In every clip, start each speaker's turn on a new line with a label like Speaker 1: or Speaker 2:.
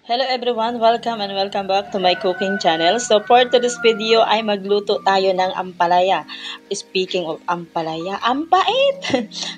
Speaker 1: Hello everyone! Welcome and welcome back to my cooking channel. So for today's video ay magluto tayo ng ampalaya. Speaking of ampalaya, ang pait!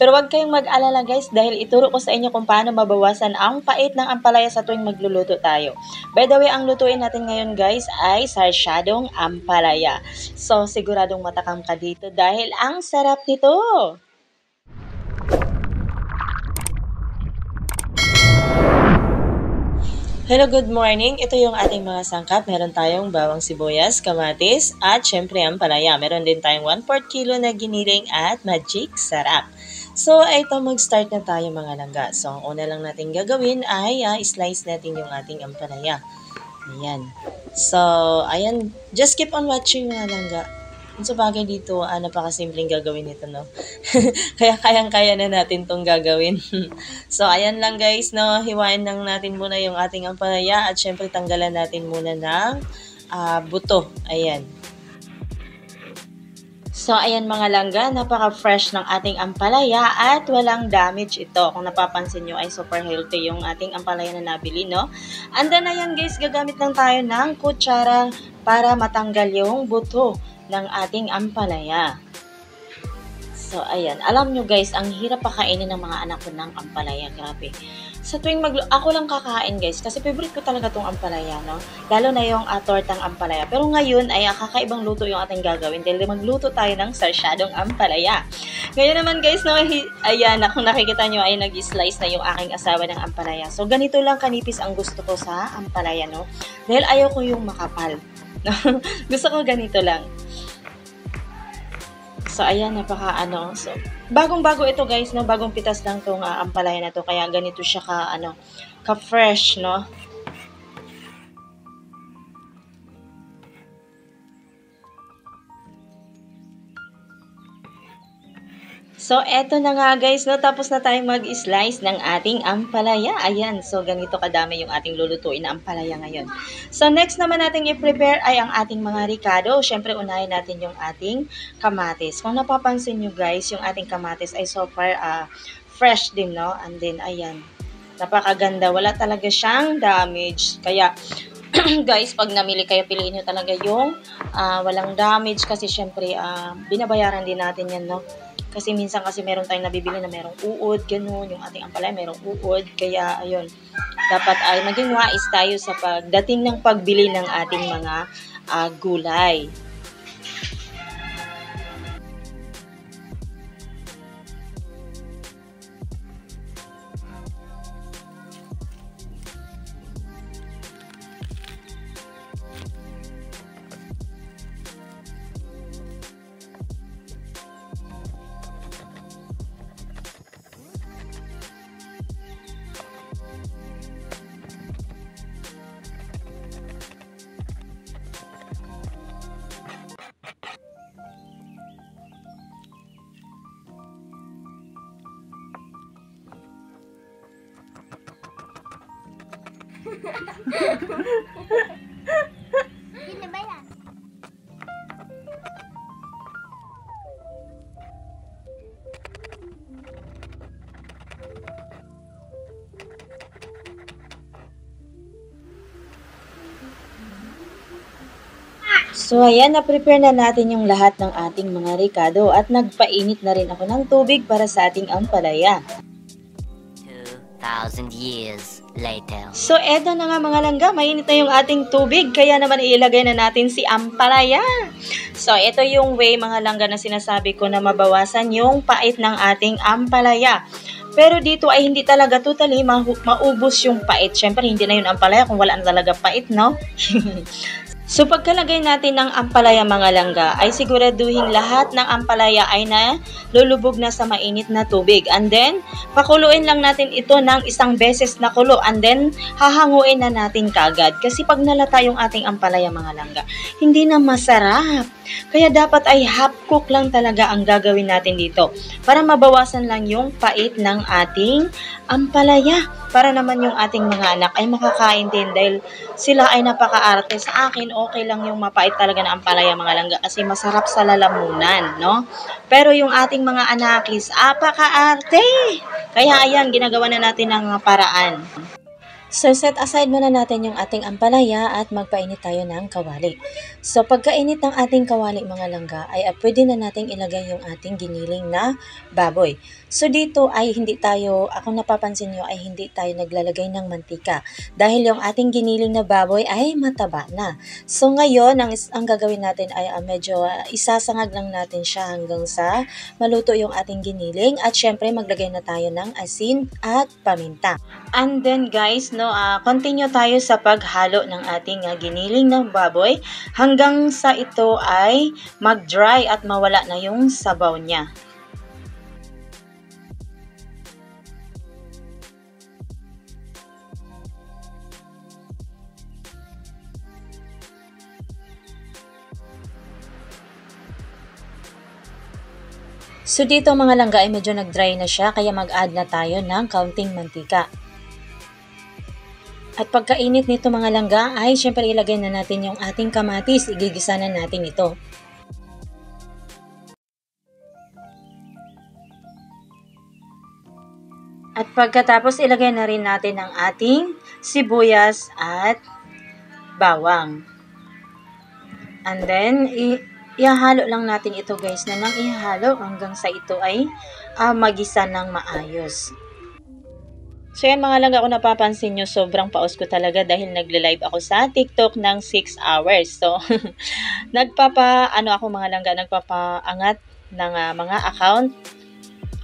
Speaker 1: Pero wag kayong mag-alala guys dahil ituro ko sa inyo kung paano mabawasan ang pait ng ampalaya sa tuwing magluluto tayo. By the way, ang lutuin natin ngayon guys ay sarsyadong ampalaya. So siguradong matakam ka dito dahil ang sarap nito! Hello, good morning. Ito yung ating mga sangkap. Meron tayong bawang sibuyas, kamatis, at syempre ang palaya. Meron din tayong 1/4 kilo na giniling at magic sarap. So, ito mag-start na tayo mga langga. So, ang una lang natin gagawin ay slice natin yung ating ampalaya. Ayan. So, ayan. Just keep on watching mga langga. So, bagay dito, napakasimpleng gagawin nito, no? Kaya kayang-kaya na natin tong gagawin. So, ayan lang guys, no? Hiwain lang natin muna yung ating ampalaya at syempre tanggalan natin muna ng buto. Ayan. So, ayan mga langga, napaka-fresh ng ating ampalaya at walang damage ito. Kung napapansin nyo ay super healthy yung ating ampalaya na nabili, no? And then, ayan guys, gagamit lang tayo ng kutsara para matanggal yung buto ng ating ampalaya. So, ayan. Alam nyo guys, ang hirap pakainin ng mga anak ko ng ampalaya. Grabe. Sa tuwing ako lang kakain guys, kasi favorite ko talaga tong ampalaya, no? Lalo na yung tortang ampalaya. Pero ngayon ay kakaibang luto yung ating gagawin dahil magluto tayo ng sarsyadong ampalaya. Ngayon naman guys, no, ayan, kung nakikita nyo ay nag-slice na yung aking asawa ng ampalaya. So, ganito lang kanipis ang gusto ko sa ampalaya, no? Dahil ayaw ko yung makapal. No? Gusto ko ganito lang. So, ayan, So, bagong-bago ito guys, no? Bagong pitas lang tong ampalaya na to. Kaya ganito siya ka-fresh, no? So, eto na nga guys, no? Tapos na tayong mag-slice ng ating ampalaya. Ayan, so ganito kadami yung ating lulutuin na ampalaya ngayon. So, next naman natin i-prepare ay ang ating mga ricado. Siyempre, unahin natin yung ating kamatis. Kung napapansin nyo guys, yung ating kamatis ay so far fresh din, no? And then, ayan, napakaganda. Wala talaga siyang damage. Kaya, guys, pag namili kayo, piliin nyo talaga yung walang damage kasi syempre, binabayaran din natin yan, no? Kasi minsan kasi meron tayong nabibili na merong uod, ganun, yung ating ampalaya merong uod. Kaya, ayun, dapat ay maging wais tayo sa pagdating ng pagbili ng ating mga gulay.
Speaker 2: Sino ba yan?
Speaker 1: So, ayan, na-prepare na natin yung lahat ng ating mga ricado at nagpainit na rin ako ng tubig para sa ating ampalaya.
Speaker 3: 2,000 years later.
Speaker 1: So, eto na nga mga langga, mainit na yung ating tubig, kaya naman ilagay na natin si ampalaya. So, ito yung way mga langga na sinasabi ko na mabawasan yung pait ng ating ampalaya. Pero dito ay hindi talaga totally maubos yung pait. Siyempre, hindi na yun ampalaya kung wala na talaga pait, no? So, pagkalagay natin ng ampalaya mga langga, ay siguraduhin lahat ng ampalaya ay lulubog na sa mainit na tubig. And then, pakuluin lang natin ito ng isang beses na kulo. And then, hahanguin na natin kagad. Kasi pag nalata yung ating ampalaya mga langga, hindi na masarap. Kaya dapat ay half cook lang talaga ang gagawin natin dito. Para mabawasan lang yung pait ng ating ampalaya. Para naman yung ating mga anak ay makakain din dahil sila ay napaka-arte. Sa akin, okay lang yung mapait talaga na ampalaya mga langga kasi masarap sa lalamunan, no? Pero yung ating mga anakis, apaka-arte! Kaya ayan, ginagawa na natin ng paraan. So, set aside muna natin yung ating ampalaya at magpainit tayo ng kawali. So, pagkainit ng ating kawali mga langga, ay pwede na nating ilagay yung ating giniling na baboy. So, dito ay kung napapansin nyo, ay hindi tayo naglalagay ng mantika. Dahil yung ating giniling na baboy ay mataba na. So, ngayon, ang gagawin natin ay medyo isasangag lang natin siya hanggang sa maluto yung ating giniling. At syempre, maglagay na tayo ng asin at paminta. And then guys, continue tayo sa paghalo ng ating giniling ng baboy hanggang sa ito ay mag-dry at mawala na yung sabaw niya. So dito mga langga ay medyo nag-dry na siya kaya mag-add na tayo ng kaunting mantika. At pagkainit nito mga langga ay syempre ilagay na natin yung ating kamatis. Igigisa na natin ito. At pagkatapos ilagay na rin natin ang ating sibuyas at bawang. And then ihalo lang natin ito guys na nang ihalo hanggang sa ito ay magisa ng maayos. So yan mga langga, kung napapansin nyo, sobrang paos ko talaga dahil nagle-live ako sa TikTok ng 6 hours. So, ako mga langga, nagpapaangat ng mga account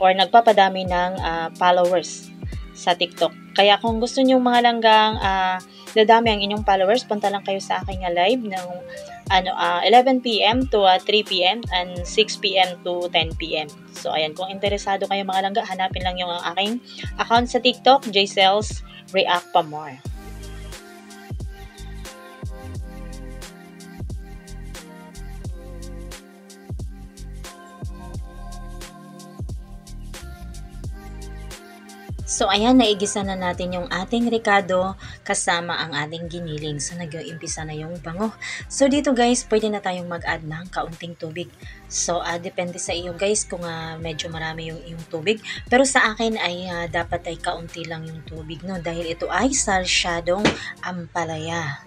Speaker 1: or nagpapadami ng followers sa TikTok. Kaya kung gusto nyo mga langgang dadami ang inyong followers, punta lang kayo sa aking live ng 11 PM to 3 PM and 6 PM to 10 PM. So, ayan, kung interesado kayo mga langga, hanapin lang yung aking account sa TikTok, Jaycel's React Pa More. So, ayan, naigisa na natin yung ating ricado kasama ang ating giniling. So, nag-iimpisa na yung bango. So, dito guys, pwede na tayong mag-add ng kaunting tubig. So, depende sa iyo guys kung medyo marami yung tubig. Pero sa akin ay dapat ay kaunti lang yung tubig, no? Dahil ito ay sarsyadong ampalaya.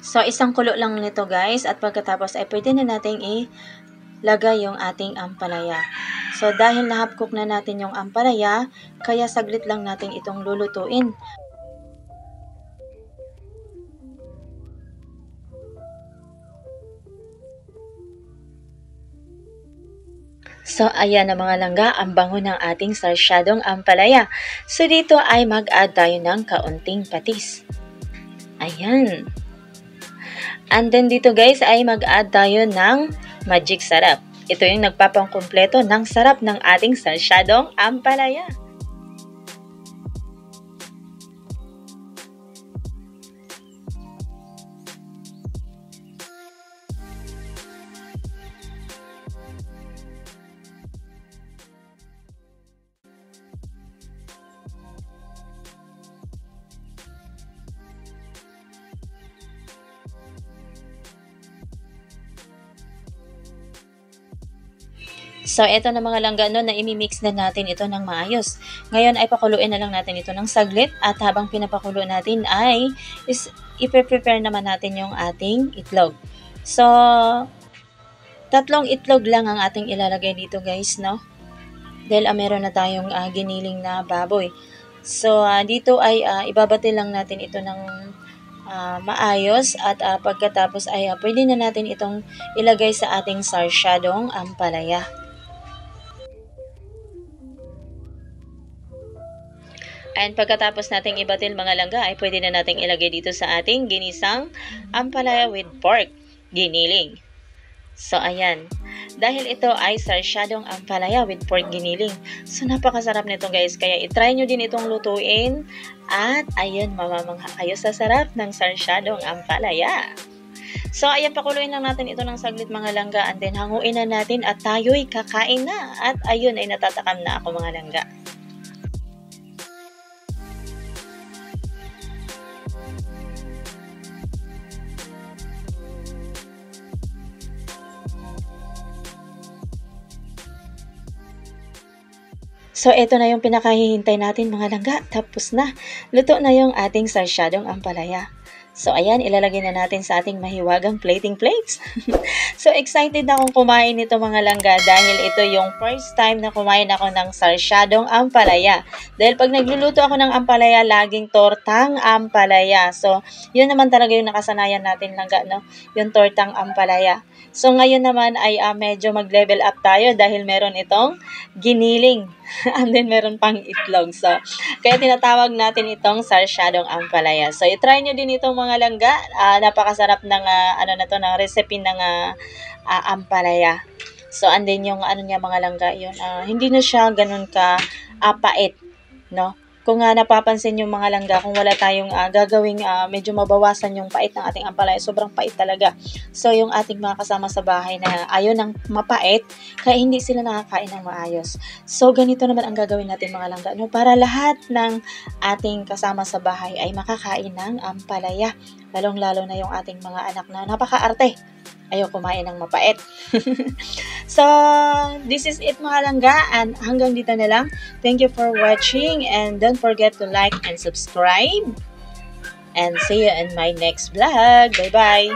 Speaker 1: So, isang kulo lang nito guys. At pagkatapos ay pwede na nating lagay yung ating ampalaya. So, dahil na-half-cook na natin yung ampalaya, kaya saglit lang natin itong lulutuin. So, ayan na mga langga, ang bango ng ating sarsyadong ampalaya. So, dito ay mag-add tayo ng kaunting patis. Ayan. And then dito guys ay mag-add tayo ng magic sarap. Ito yung nagpapangkumpleto ng sarap ng ating sarsyadong ampalaya. So, ito na mga langga na imimix na natin ito ng maayos. Ngayon ay pakuluin na lang natin ito ng saglit at habang pinapakulo natin ay i-prepare naman natin yung ating itlog. So, 3 itlog lang ang ating ilalagay dito guys, no? Dahil meron na tayong giniling na baboy. So, dito ay ibabati lang natin ito ng maayos at pagkatapos ay pwede na natin itong ilagay sa ating sarsyadong ampalaya. And pagkatapos nating ibatil mga langga ay pwede na nating ilagay dito sa ating ginisang ampalaya with pork giniling. So ayan, dahil ito ay sarsyadong ampalaya with pork giniling. So napakasarap nito guys, kaya itry nyo din itong lutuin at ayun, mamamangha kayo sa sarap ng sarsyadong ampalaya. So ayan, pakuluin lang natin ito ng saglit mga langga and then hanguin na natin at tayo'y kakain na. At ayun ay natatakam na ako mga langga. So, ito na yung pinakahihintay natin mga langga. Tapos na. Luto na yung ating sarsyadong ampalaya. So, ayan, ilalagay na natin sa ating mahiwagang plating plates. So, excited na akong kumain nito mga langga dahil ito yung first time na kumain ako ng sarsyadong ampalaya. Dahil pag nagluluto ako ng ampalaya, laging tortang ampalaya. So, yun naman talaga yung nakasanayan natin langga, no? Yung tortang ampalaya. So, ngayon naman ay medyo mag-level up tayo dahil meron itong giniling. And then, meron pang itlog. So, kaya tinatawag natin itong sarsyadong ampalaya. So, i-try nyo din itong mga langga. Napakasarap ng, ng recipe ng ampalaya. So, and then yung niya mga langga, yun, hindi na siya ganun ka pait, no? Kung napapansin yung mga langga, kung wala tayong gagawing medyo mabawasan yung pait ng ating ampalaya, sobrang pait talaga. So, yung ating mga kasama sa bahay na ayaw ng mapait, kaya hindi sila nakakain ng maayos. So, ganito naman ang gagawin natin mga langga, no? Para lahat ng ating kasama sa bahay ay makakain ng ampalaya. Lalong-lalo na yung ating mga anak na napaka-arte. Ayaw kumain ng mapait. So, this is it mga langga, and hanggang dito na lang. Thank you for watching, and don't forget to like and subscribe. And see you in my next vlog. Bye-bye!